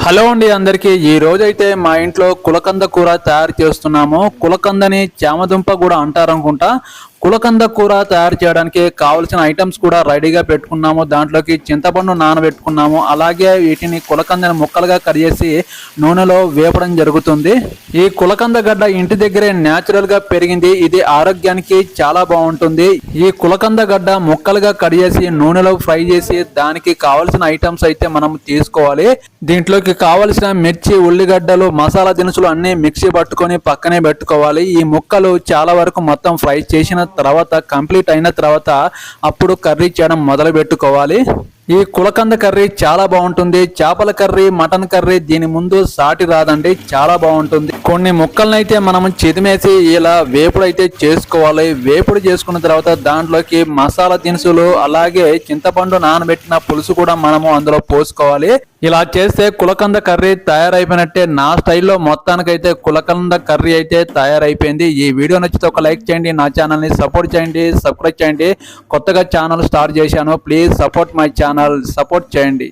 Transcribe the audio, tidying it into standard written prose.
Hello అండి అందరికీ ఈ రోజైతే మా ఇంట్లో కులకంద కూర తయారు చేస్తున్నాము. కులకందని చామదుంప కూడా అంటారు అనుకుంటా. కులకంద కూర తయారు చేయడానికి కావలసిన ఐటమ్స్ కూడా రెడీగా పెట్టుకున్నాము. దాంట్లోకి చింతపండు నానబెట్టుకున్నాము. అలాగే వీటిని కులకందని ముక్కలుగా కట్ చేసి నూనెలో వేపడం జరుగుతుంది. ఈ కులకంద గడ్డ ఇంటి దగ్గరే న్యాచురల్ గా పెరిగింది. ఇది ఆరోగ్యానికి చాలా బాగుంటుంది. ఈ కులకంద గడ్డ ముక్కలుగా కట్ చేసి నూనెలో ఫ్రై చేసి దానికి కావలసిన ఐటమ్స్ అయితే మనం తీసుకోవాలి. దీంట్లోకి కావలసిన మిర్చి, ఉల్లిగడ్డలు, మసాలా దినుసులు అన్ని మిక్సీ పట్టుకొని పక్కనే పెట్టుకోవాలి. ఈ ముక్కలు చాలా వరకు మొత్తం ఫ్రై చేసిన తర్వాత కంప్లీట్ అయిన తర్వాత అప్పుడు కర్రీ చేయడం మొదలు పెట్టుకోవాలి. ఈ కులకంద కర్రీ చాలా బాగుంటుంది. చేపల కర్రీ, మటన్ కర్రీ దీని ముందు సాటి రాదండి. చాలా బాగుంటుంది. కొన్ని ముక్కలను అయితే మనం చిదిమేసి ఇలా వేపుడు అయితే చేసుకోవాలి. వేపుడు చేసుకున్న తర్వాత దాంట్లోకి మసాలా దినుసులు అలాగే చింతపండు నానబెట్టిన పులుసు కూడా మనము అందులో పోసుకోవాలి. ఇలా చేస్తే కులకంద కర్రీ తయారైపోయినట్టే. నా స్టైల్లో మొత్తానికైతే కులకంద కర్రీ అయితే తయారైపోయింది. ఈ వీడియో నచ్చితే ఒక లైక్ చేయండి, నా ఛానల్ని సపోర్ట్ చేయండి, సబ్స్క్రైబ్ చేయండి. కొత్తగా ఛానల్ స్టార్ట్ చేశాను. Please support my channel, support చేయండి.